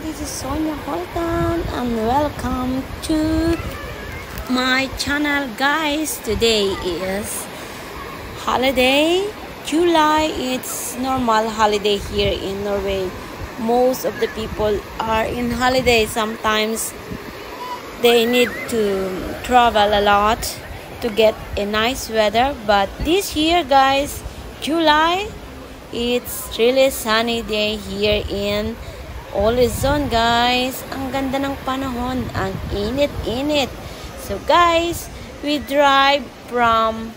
this is Sonia Holton and welcome to my channel, guys. Today is holiday, July. It's normal holiday here in Norway. Most of the people are in holiday. Sometimes they need to travel a lot to get a nice weather, but this year, guys, July, it's really sunny day here in Olizon, guys. Ang ganda ng panahon, ang init-init. So guys, we drive from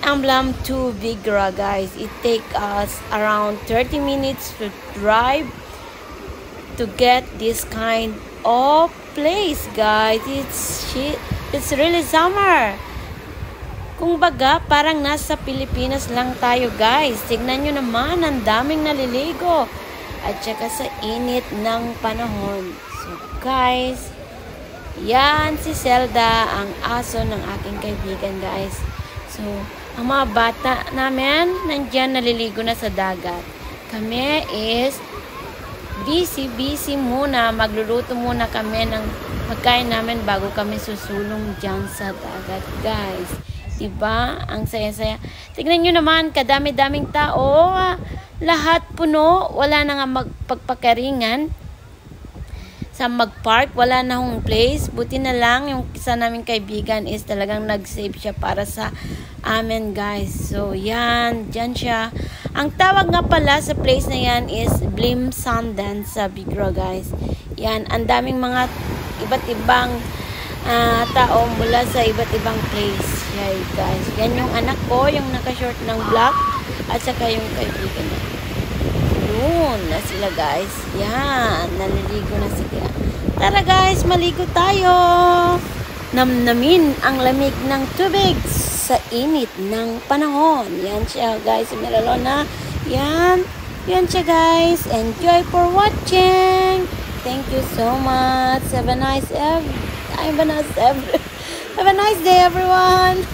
Emblem to Vigra, guys. It take us around 30 minutes to drive to get this kind of place, guys. It's really summer. Kung baga, parang nasa Pilipinas lang tayo, guys. Tignan nyo naman, ang daming naliligo. At saka sa init ng panahon. So, guys, yan si Zelda, ang aso ng aking kaibigan, guys. So, ang mga bata namin, nandyan naliligo na sa dagat. Kami is busy muna. Magluluto muna kami ng pagkain namin bago kami susulong dyan sa dagat, guys. Diba? Ang saya-saya. Tignan nyo naman, kadami-daming tao. Lahat puno. Wala na nga magpagpakaringan. Sa mag-park, wala na hong place. Buti na lang, yung isa naming kaibigan is talagang nag-save siya para sa amin, guys. So, yan. Dyan siya. Ang tawag nga pala sa place na yan is Blimsanden sa Vigra, guys. Yan. Ang daming mga iba't ibang tao mula sa iba't ibang place. Yan, guys. Yan yung anak ko, yung naka-short ng black, at saka yung kaibigan niya. Doon na sila, guys. Yan, naliligo na sila. Tara, guys, maligo tayo. Namnamin ang lamig ng tubig sa init ng panahon. Yan siya, guys. Miralona. Yan. Yan siya, guys. Enjoy for watching. Thank you so much. Have a nice day, everyone.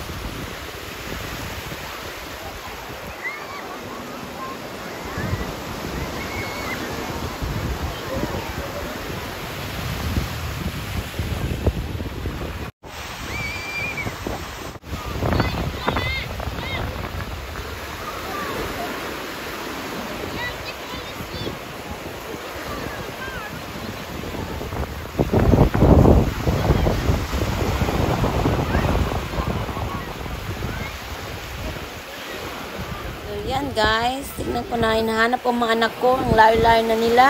Yan, guys, tignan ko na, hinahanap ko mga anak ko, ang layo-layo na nila,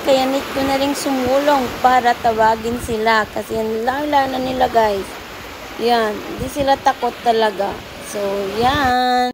kaya need ko na rin sumulong para tawagin sila, kasi ang layo-layo na nila, guys. Yan, hindi sila takot talaga. So, yan.